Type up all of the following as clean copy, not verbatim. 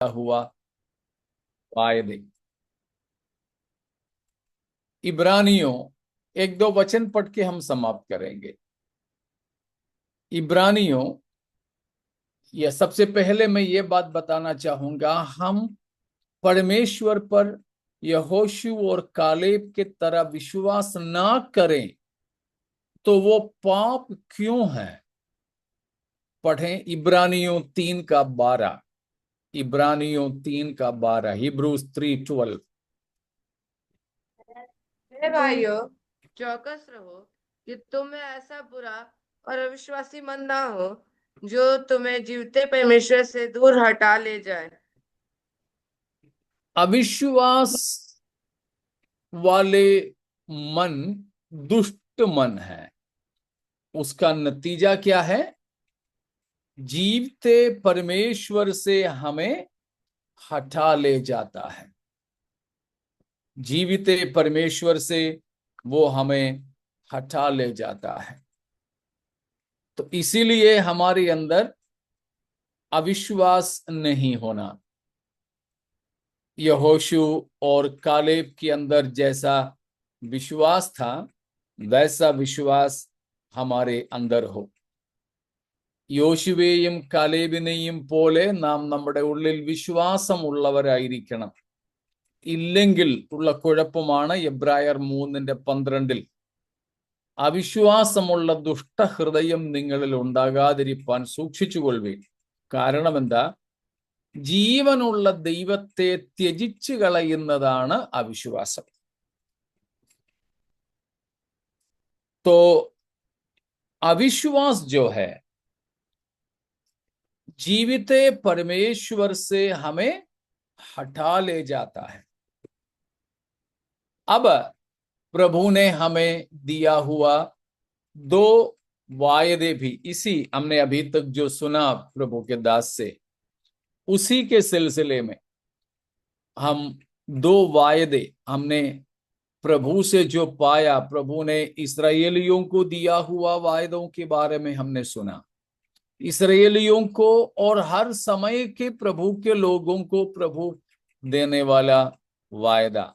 हुआ वायदे। इब्रानियों, एक दो वचन पढ़ के हम समाप्त करेंगे। इब्रानियों, यह सबसे पहले मैं ये बात बताना चाहूंगा, हम परमेश्वर पर यहोशू और कालेब के तरह विश्वास ना करें तो वो पाप क्यों है? पढ़ें इब्रानियों 3:12। इब्रानियों 3:12, हिब्रूज 3:12। मेरे भाइयों, चौकस रहो कि तुम्हें ऐसा बुरा और अविश्वासी मन ना हो जो तुम्हें जीवते परमेश्वर से दूर हटा ले जाए। अविश्वास वाले मन दुष्ट मन है। उसका नतीजा क्या है? जीवते परमेश्वर से हमें हटा ले जाता है। जीविते परमेश्वर से वो हमें हटा ले जाता है। तो इसीलिए हमारे अंदर अविश्वास नहीं होना। यहोशू और कालेब के अंदर जैसा विश्वास था वैसा विश्वास हमारे अंदर हो। യോശുവയെയും കാലേബിനെയും പോലെ നാം നമ്മുടെ ഉള്ളിൽ വിശ്വാസമുള്ളവരായിരിക്കണം. ഇല്ലെങ്കിൽ ഉള്ള കുഴപ്പമാണ് എബ്രായർ 3:12. അവിശ്വാസമുള്ള ദുഷ്ടഹൃദയം നിങ്ങളിൽ ഉണ്ടാകാതിരിപ്പാൻ സൂക്ഷിച്ചുകൊള്ളുവീൻ. കാരണം എന്താ? ജീവനുള്ള ദൈവത്തെ ത്യജിച്ചു കളയുന്നതാണ് അവിശ്വാസം. तो अविश्वास जो है जीविते परमेश्वर से हमें हटा ले जाता है। अब प्रभु ने हमें दिया हुआ दो वायदे भी, इसी हमने अभी तक जो सुना प्रभु के दास से, उसी के सिलसिले में हम दो वायदे हमने प्रभु से जो पाया। प्रभु ने इस्राएलियों को दिया हुआ वायदों के बारे में हमने सुना। इस्राएलियों को और हर समय के प्रभु के लोगों को प्रभु देने वाला वायदा।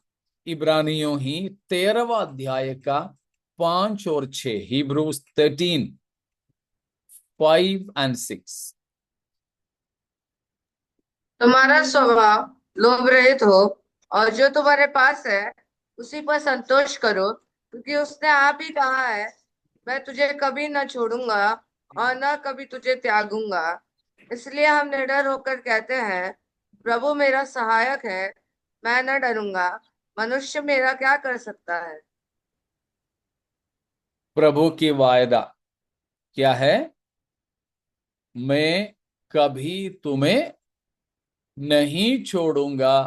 इब्रानियों ही 13वां अध्याय का 5 और 6, हिब्रूज 13, 5 and 6। तुम्हारा स्वभाव लोभ रहित हो और जो तुम्हारे पास है उसी पर संतोष करो, क्योंकि उसने आप ही कहा है, मैं तुझे कभी न छोड़ूंगा और न कभी तुझे त्यागूंगा। इसलिए हम निडर होकर कहते हैं, प्रभु मेरा सहायक है, मैं न डरूंगा। मनुष्य मेरा क्या कर सकता है? प्रभु की वायदा क्या है? मैं कभी तुम्हें नहीं छोड़ूंगा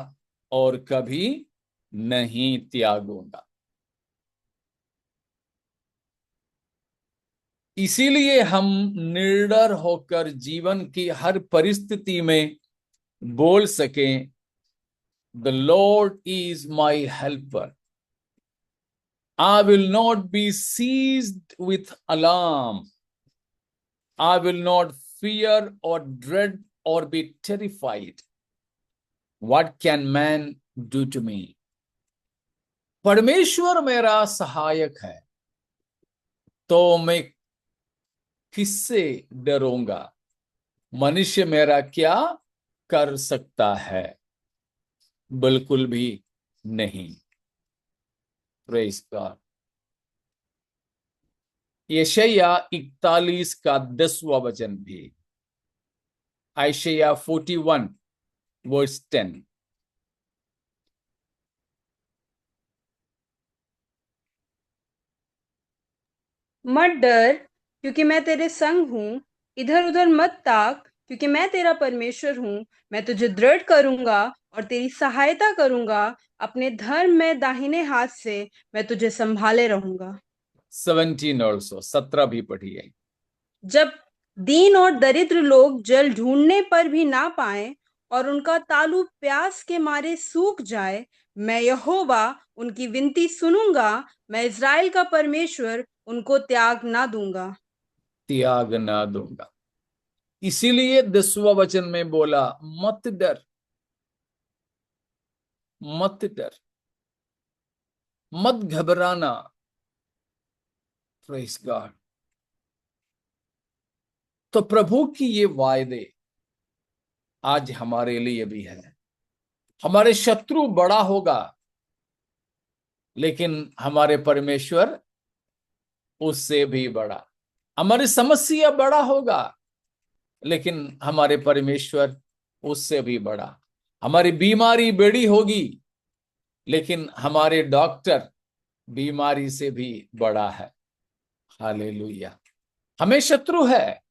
और कभी नहीं त्यागूंगा। इसीलिए हम निडर होकर जीवन की हर परिस्थिति में बोल सकें, the Lord is my helper. I will not be seized with alarm. I will not fear or dread or be terrified. What can man do to me? परमेश्वर मेरा सहायक है तो मैं किससे डरूंगा? मनुष्य मेरा क्या कर सकता है? बिल्कुल भी नहीं। Praise God. यशाया 41 का 10वां वचन भी, आयशया 41 वर्स 10। मत डर, क्योंकि मैं तेरे संग हूँ। इधर उधर मत ताक, क्योंकि मैं तेरा परमेश्वर हूँ। मैं तुझे दृढ़ करूंगा और तेरी सहायता करूंगा। अपने धर्म में दाहिने हाथ से मैं तुझे संभाले रहूंगा। 17 ऑल्सो, 17 भी पढ़िए। जब दीन और दरिद्र लोग जल ढूंढने पर भी ना पाए और उनका तालू प्यास के मारे सूख जाए, मैं यहोवा उनकी विनती सुनूंगा। मैं इज़राइल का परमेश्वर उनको त्याग ना दूंगा। त्याग ना दूंगा। इसीलिए 10वां वचन में बोला, मत डर। मत डर, मत घबराना। Praise God. तो प्रभु की ये वायदे आज हमारे लिए भी है। हमारे शत्रु बड़ा होगा, लेकिन हमारे परमेश्वर उससे भी बड़ा। हमारी समस्या बड़ा होगा, लेकिन हमारे परमेश्वर उससे भी बड़ा। हमारी बीमारी बड़ी होगी, लेकिन हमारे डॉक्टर बीमारी से भी बड़ा है। हालेलुया। हमें शत्रु है,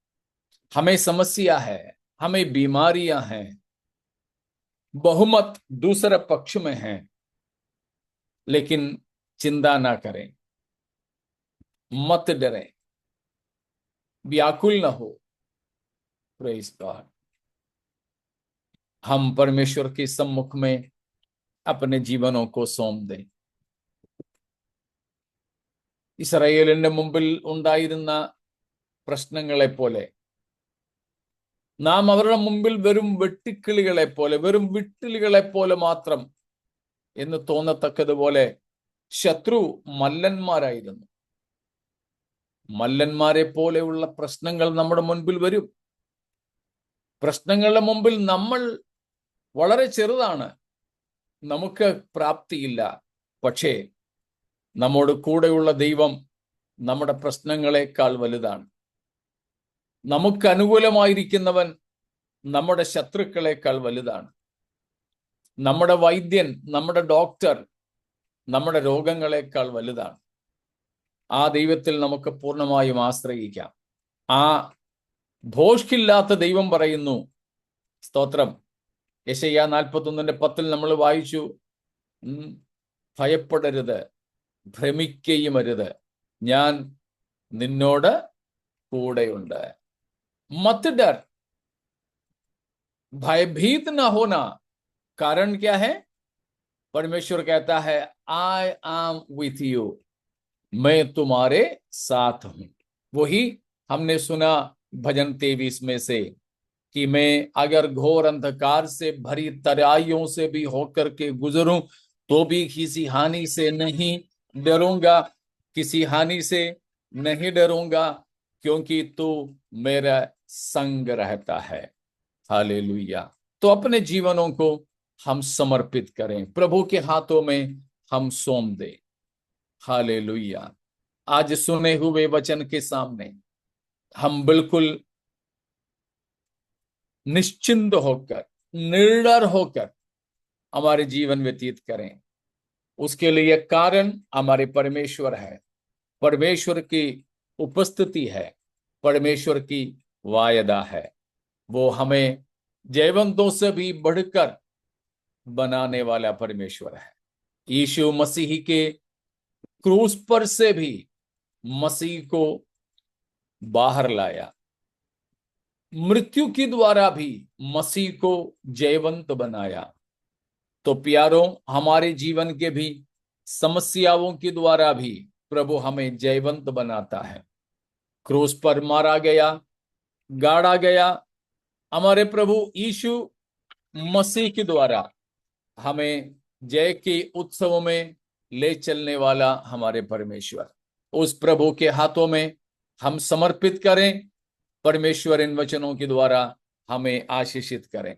हमें समस्या है, हमें बीमारियां हैं, बहुमत दूसरे पक्ष में है, लेकिन चिंता ना करें, मत डरें, व्याकुल ना हो। Praise God. हम परमेश्वर के सम्मुख में अपने जीवनों को सौंप दें। ഇസ്രായേലിന്റെ മുമ്പിൽ ഉണ്ടായിരുന്ന പ്രശ്നങ്ങളെ പോലെ നാം അവരുടെ മുമ്പിൽ വെറും വെട്ടിക്കിളികളെ പോലെ, വെറും വിട്ടിലികളെ പോലെ മാത്രം എന്ന് തോന്നത്തക്കതുപോലെ ശത്രു മല്ലന്മാരായിരുന്നു. മല്ലന്മാരെ പോലെയുള്ള പ്രശ്നങ്ങൾ നമ്മുടെ മുൻപിൽ വരും. പ്രശ്നങ്ങളുടെ മുമ്പിൽ നമ്മൾ വളരെ ചെറുതാണ്, നമുക്ക് പ്രാപ്തിയില്ല. പക്ഷേ നമ്മോട് കൂടെയുള്ള ദൈവം നമ്മുടെ പ്രശ്നങ്ങളെക്കാൾ വലുതാണ്. നമുക്ക് അനുകൂലമായിരിക്കുന്നവൻ നമ്മുടെ ശത്രുക്കളെക്കാൾ വലുതാണ്. നമ്മുടെ വൈദ്യൻ, നമ്മുടെ ഡോക്ടർ നമ്മുടെ രോഗങ്ങളെക്കാൾ വലുതാണ്. ആ ദൈവത്തിൽ നമുക്ക് പൂർണ്ണമായും ആശ്രയിക്കാം. ആ ഭോഷ്കില്ലാത്ത ദൈവം പറയുന്നു, സ്തോത്രം. യെശയ്യാ 41:10 നമ്മൾ വായിച്ചു, ഭയപ്പെടരുത്, ഭ്രമിക്കുകയും അരുത്, ഞാൻ നിന്നോട് കൂടെയുണ്ട്. मत डर, भयभीत ना होना। कारण क्या है? परमेश्वर कहता है, आई एम विथ यू, मैं तुम्हारे साथ हूं। वही हमने सुना भजन 23 में से कि मैं अगर घोर अंधकार से भरी तराइयों से भी होकर के गुजरूं तो भी किसी हानि से नहीं डरूंगा, किसी हानि से नहीं डरूंगा, क्योंकि तू मेरा संग रहता है। हालेलुया। तो अपने जीवनों को हम समर्पित करें, प्रभु के हाथों में हम सौंप दें। हालेलुया। आज सुने हुए वचन के सामने हम बिल्कुल निश्चिंत होकर, निर्डर होकर हमारे जीवन व्यतीत करें। उसके लिए कारण हमारे परमेश्वर है, परमेश्वर की उपस्थिति है, परमेश्वर की वायदा है। वो हमें जयवंतों से भी बढ़कर बनाने वाला परमेश्वर है। यीशु मसीह के क्रूस पर से भी मसीह को बाहर लाया, मृत्यु के द्वारा भी मसीह को जयवंत बनाया। तो प्यारों, हमारे जीवन के भी समस्याओं के द्वारा भी प्रभु हमें जयवंत बनाता है। क्रूस पर मारा गया, गाड़ा गया, हमारे प्रभु यीशु मसीह के द्वारा हमें जय के उत्सव में ले चलने वाला हमारे परमेश्वर, उस प्रभु के हाथों में हम समर्पित करें। परमेश्वर इन वचनों के द्वारा हमें आशीषित करें।